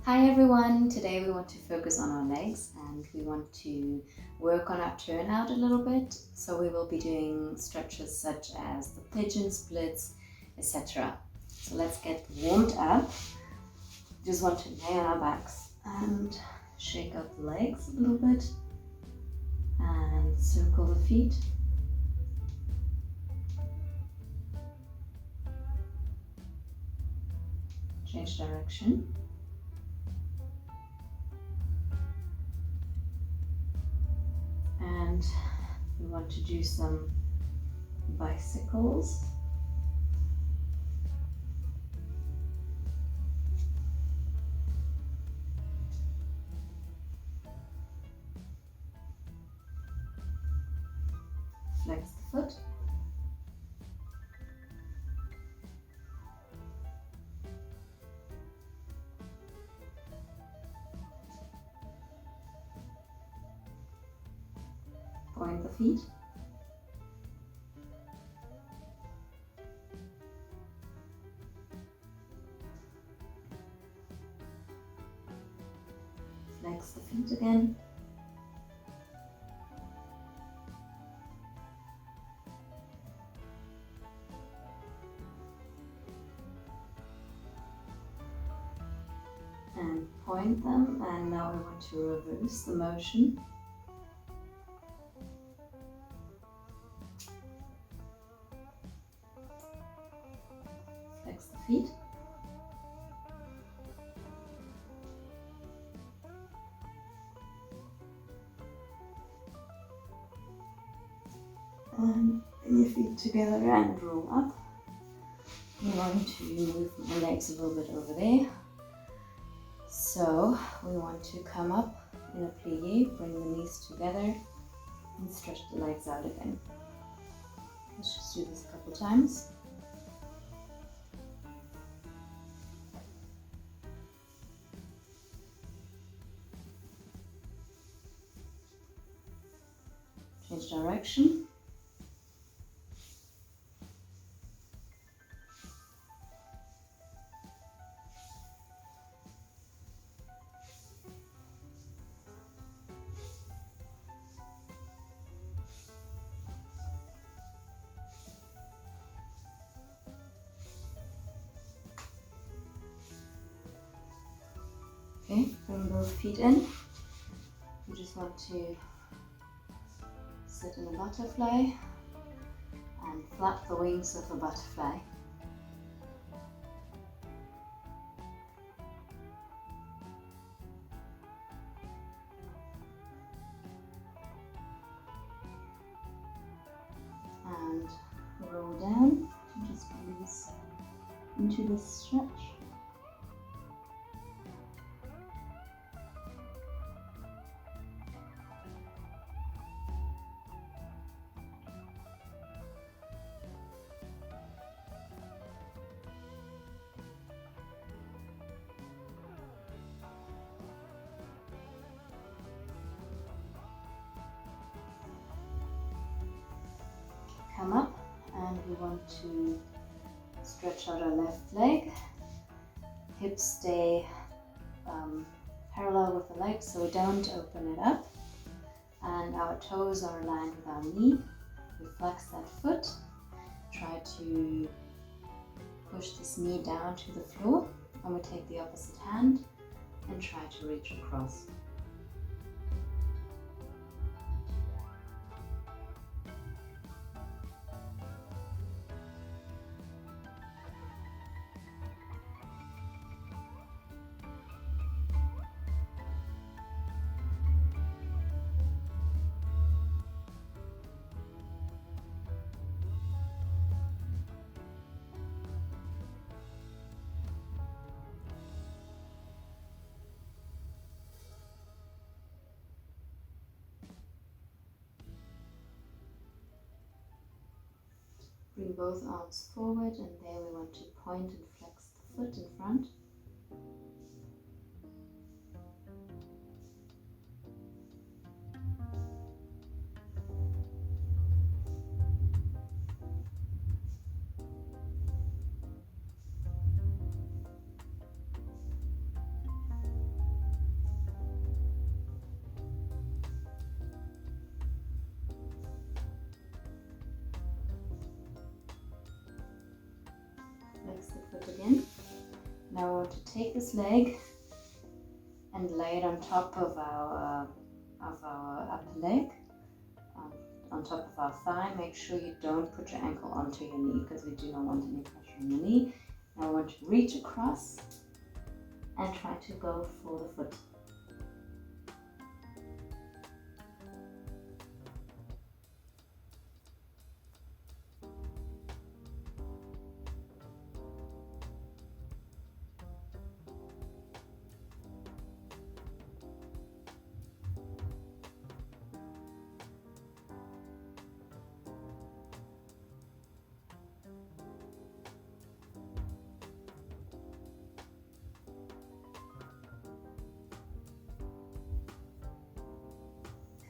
Hi everyone, today we want to focus on our legs and we want to work on our turnout a little bit. So we will be doing stretches such as the pigeon splits, etc. So let's get warmed up. Just want to lay on our backs and shake out the legs a little bit and circle the feet. Change direction. And we want to do some bicycles. Flex the foot. Point the feet. Flex the feet again. And point them, and now we want to reverse the motion. Flex the feet. And bring your feet together and roll up. We want to move my legs a little bit over there. So we want to come up in a plie, bring the knees together and stretch the legs out again. Let's just do this a couple times. Change direction. Okay, bring both feet in. You just want to sit in a butterfly and flap the wings of a butterfly. And roll down to just release into this stretch. Come up, and we want to stretch out our left leg. Hips stay parallel with the leg, so we don't open it up. And our toes are aligned with our knee. We flex that foot. Try to push this knee down to the floor, and we take the opposite hand and try to reach across. Bring both arms forward, and there we want to point and flex the foot in front. foot again. Now I want to take this leg and lay it on top of our upper leg, on top of our thigh. Make sure you don't put your ankle onto your knee because we do not want any pressure on the knee. Now I want to reach across and try to go for the foot.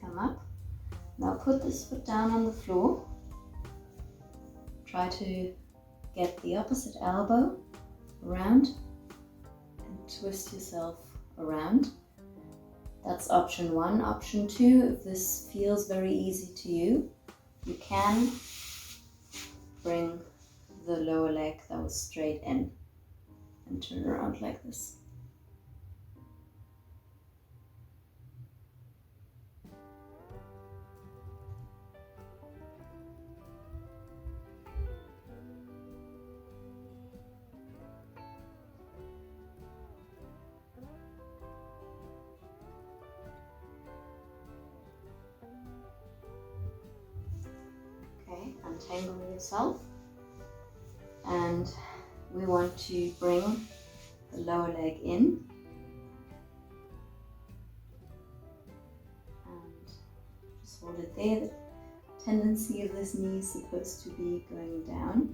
Come up. Now put this foot down on the floor. Try to get the opposite elbow around and twist yourself around. That's option 1. Option 2, if this feels very easy to you, you can bring the lower leg that was straight in and turn around like this. Okay, untangle yourself, and we want to bring the lower leg in and just hold it there. The tendency of this knee is supposed to be going down.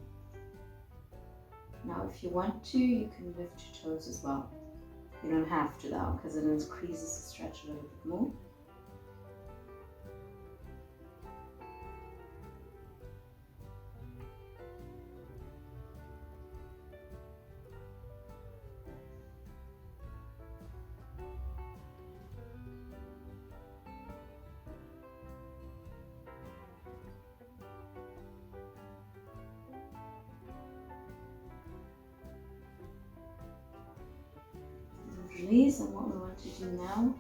Now if you want to, you can lift your toes as well. You don't have to though, because it increases the stretch a little bit more. Release, and what we want to do now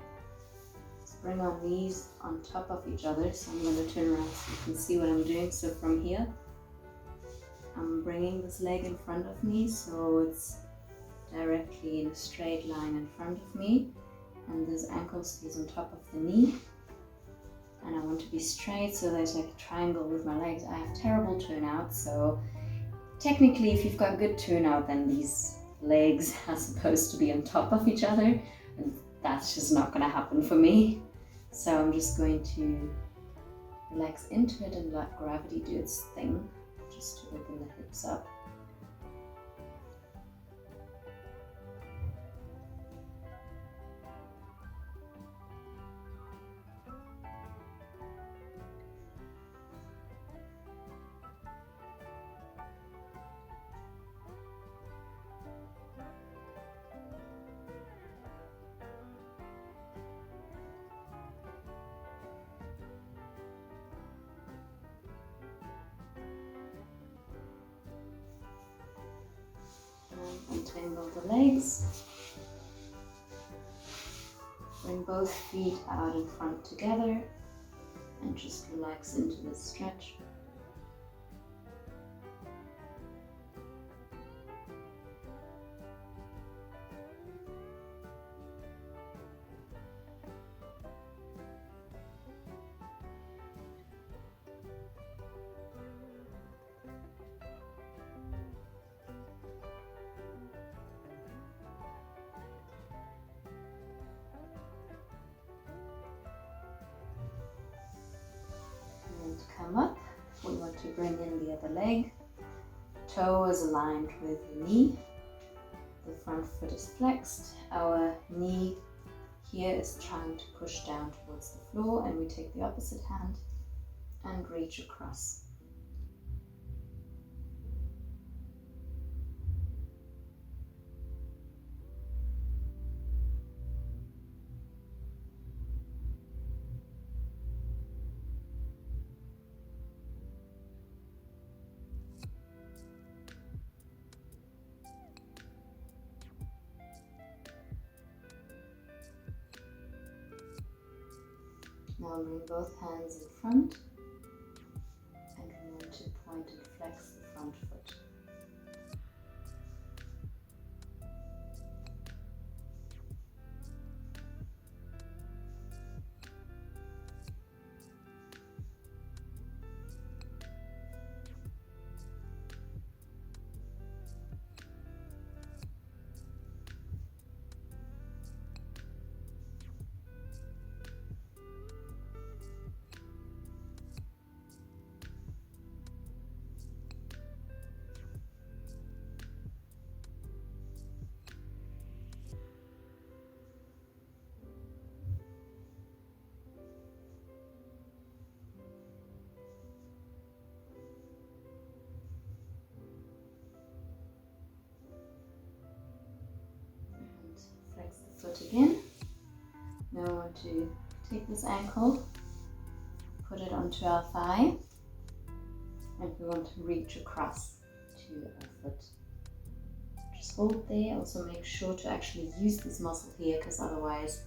is bring our knees on top of each other. So I'm going to turn around so you can see what I'm doing. So from here, I'm bringing this leg in front of me so it's directly in a straight line in front of me, and this ankle stays on top of the knee. And I want to be straight, so there's like a triangle with my legs. I have terrible turnout, so technically if you've got good turnout, then these legs are supposed to be on top of each other, and that's just not going to happen for me. So I'm just going to relax into it and let gravity do its thing, just to open the hips up. Untangle the legs. Bring both feet out in front together and just relax into the stretch. Come up, we want to bring in the other leg. Toe is aligned with the knee. The front foot is flexed. Our knee here is trying to push down towards the floor, and we take the opposite hand and reach across. Now bring both hands in front and we want to point and flex the front foot. Flex the foot again. Now we want to take this ankle, put it onto our thigh, and we want to reach across to our foot. Just hold there. Also make sure to actually use this muscle here, because otherwise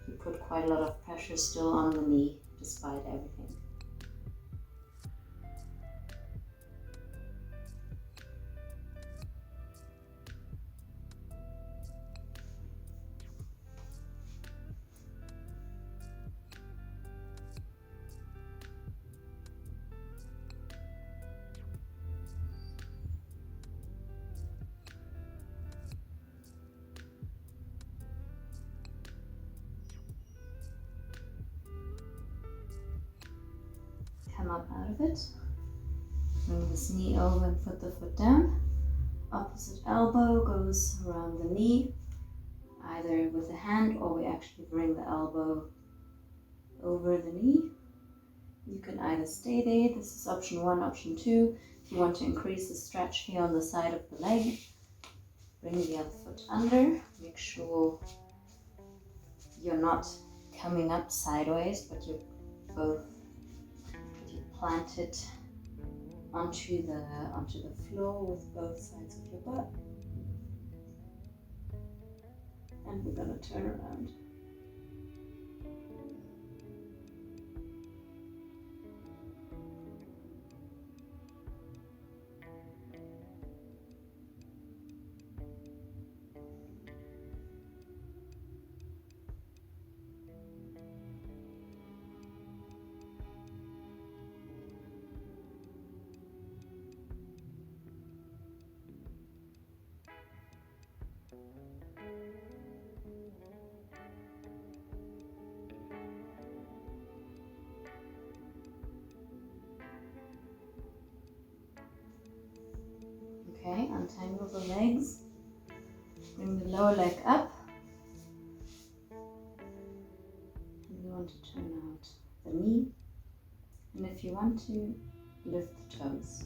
you put quite a lot of pressure still on the knee despite everything. Come up out of it. Bring this knee over and put the foot down. Opposite elbow goes around the knee, either with the hand or we actually bring the elbow over the knee. You can either stay there. This is option 1. Option 2, if you want to increase the stretch here on the side of the leg, bring the other foot under. Make sure you're not coming up sideways, but you're both planted onto the floor with both sides of your butt. And we're going to turn around. Okay, untangle the legs, bring the lower leg up, and we want to turn out the knee, and if you want to, lift the toes.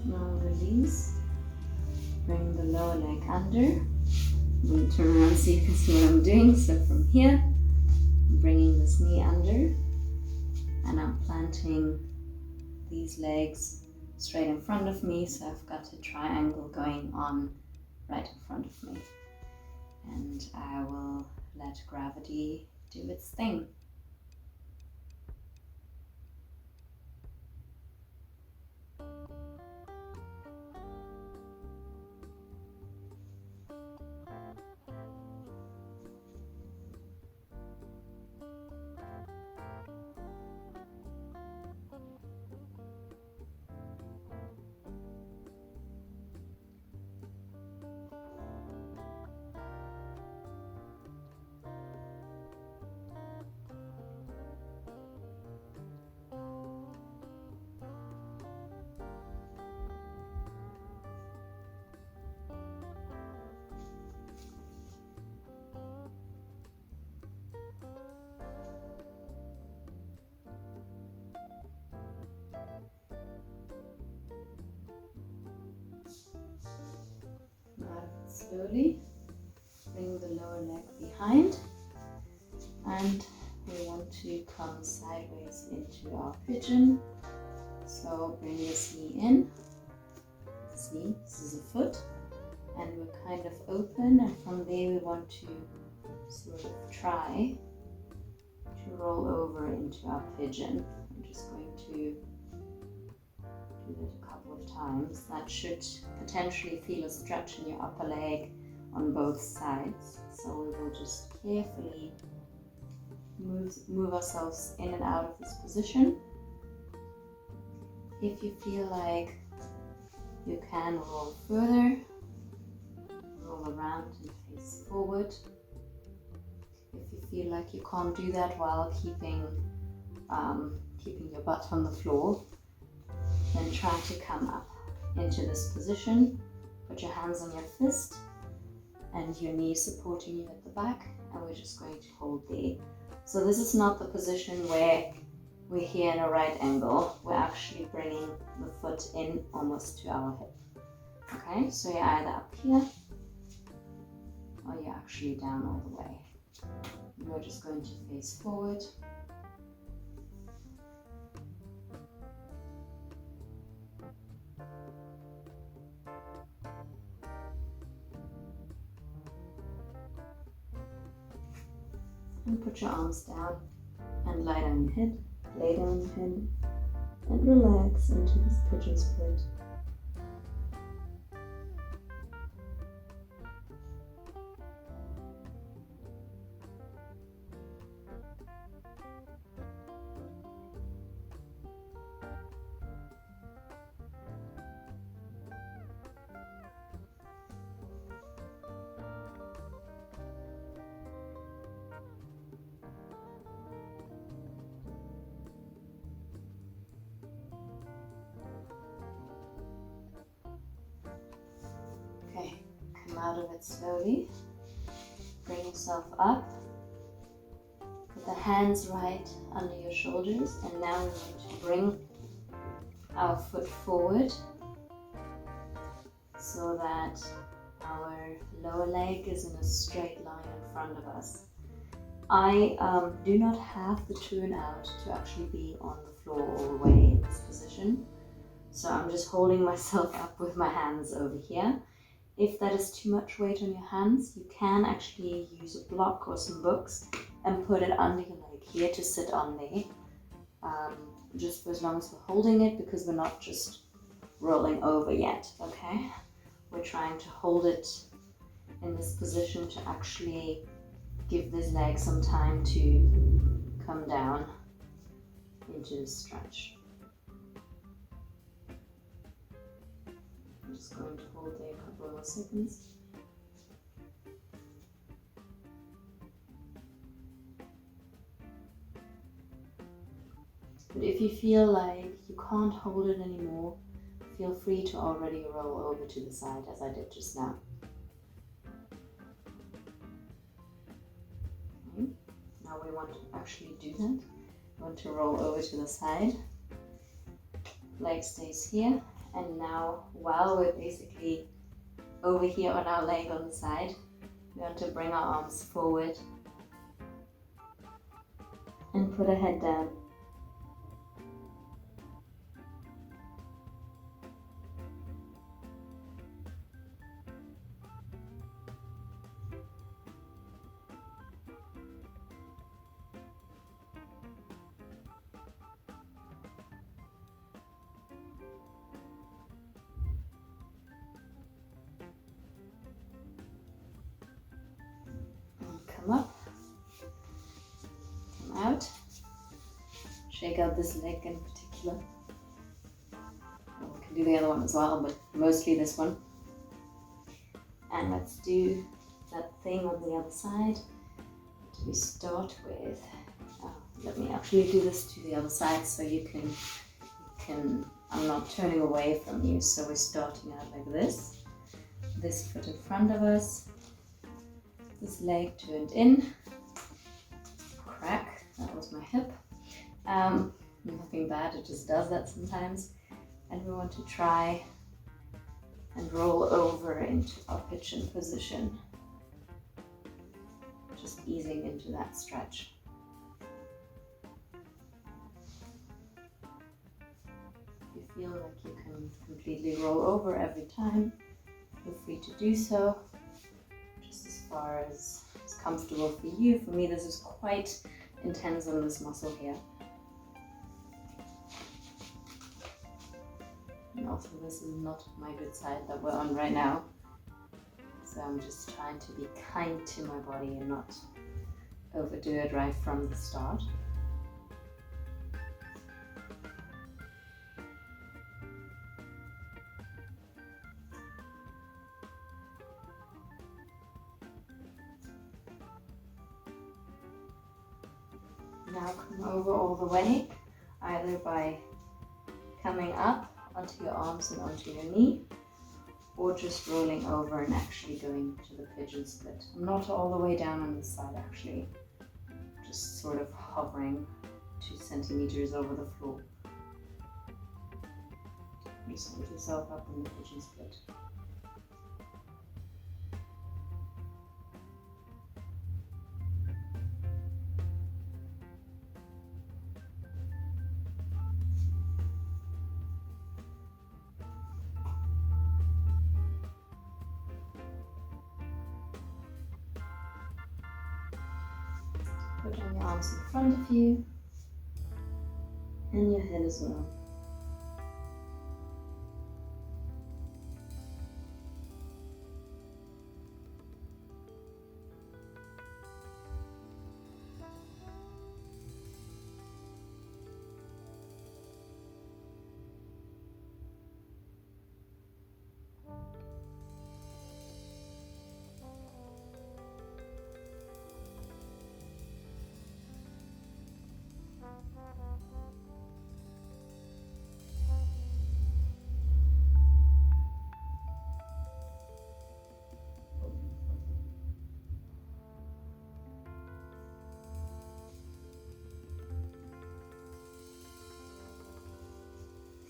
Now release, bring the lower leg under. I'm going to turn around so you can see what I'm doing. So from here, I'm bringing this knee under and I'm planting these legs straight in front of me. So I've got a triangle going on right in front of me. And I will let gravity do its thing. slowly. Bring the lower leg behind, and we want to come sideways into our pigeon. So bring this knee in. See, this is a foot, and we're kind of open, and from there we want to sort of try to roll over into our pigeon. I'm just going to do that a couple of times. That should potentially feel a stretch in your upper leg on both sides. So we will just carefully move ourselves in and out of this position. If you feel like you can roll further, roll around and face forward. If you feel like you can't do that while keeping your butt on the floor, then try to come up into this position. Put your hands on your fist and your knee supporting you at the back, and we're just going to hold there. So this is not the position where we're here in a right angle. We're actually bringing the foot in almost to our hip. Okay, so you're either up here or you're actually down all the way. And we're just going to face forward. And put your arms down and lie down your head. Lay down your head and relax into this pigeon split. Okay, come out of it slowly. Bring yourself up. Put the hands right under your shoulders, and now we're going to bring our foot forward so that our lower leg is in a straight line in front of us. I do not have the turnout to actually be on the floor all the way in this position. So I'm just holding myself up with my hands over here. If that is too much weight on your hands, you can actually use a block or some books and put it under your leg here to sit on there. Just for as long as we're holding it, because we're not just rolling over yet, okay? We're trying to hold it in this position to actually give this leg some time to come down into the stretch. I'm just going to hold there a couple more seconds. But if you feel like you can't hold it anymore, feel free to already roll over to the side as I did just now. Okay. Now we want to actually do that. We want to roll over to the side. Leg stays here. And now, while we're basically over here on our leg on the side, we want to bring our arms forward and put our head down. Come up, come out, shake out this leg in particular. Well, we can do the other one as well, but mostly this one. And let's do that thing on the other side. What do we start with? Let me actually do this to the other side so you can, I'm not turning away from you, so we're starting out like this. This foot in front of us. This leg turned in, crack, that was my hip. Nothing bad, it just does that sometimes. And we want to try and roll over into our pigeon position. Just easing into that stretch. If you feel like you can completely roll over every time, feel free to do so, just as far as it's comfortable for you. For me, this is quite intense on this muscle here. And also, this is not my good side that we're on right now. So I'm just trying to be kind to my body and not overdo it right from the start. Now come over all the way, either by coming up onto your arms and onto your knee, or just rolling over and actually going to the pigeon split. I'm not all the way down on this side actually, just sort of hovering 2 centimeters over the floor. Just hold yourself up in the pigeon split. Put on your arms in front of you and your head as well.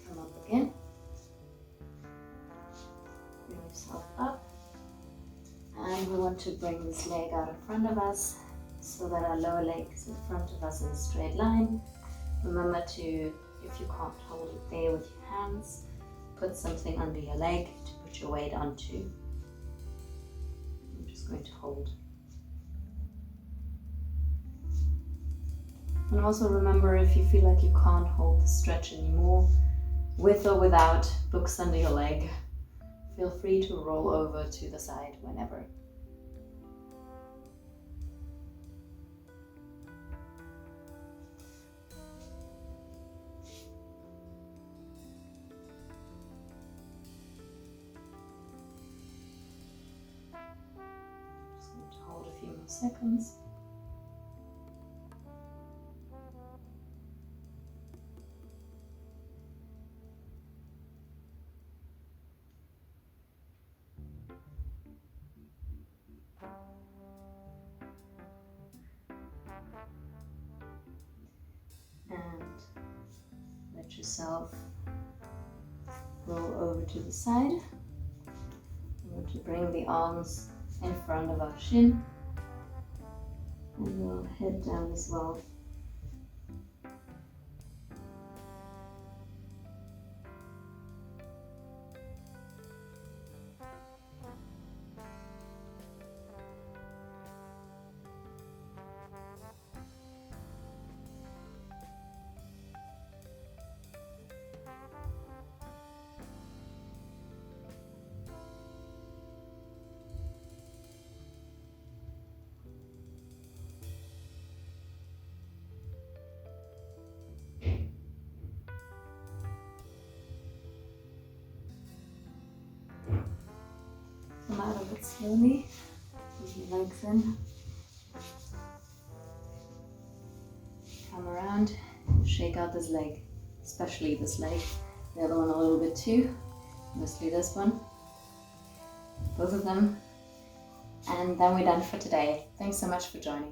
Come up again. Bring yourself up. And we want to bring this leg out in front of us so that our lower leg is in front of us in a straight line. Remember to, if you can't hold it there with your hands, put something under your leg to put your weight onto. I'm just going to hold. And also remember, if you feel like you can't hold the stretch anymore, with or without books under your leg, feel free to roll over to the side whenever. Just going to hold a few more seconds. And let yourself roll over to the side. We want to bring the arms in front of our shin, and we'll head down as well. Come out of it slowly, with your legs in. Come around, shake out this leg, especially this leg. The other one a little bit too, mostly this one. Both of them. And then we're done for today. Thanks so much for joining.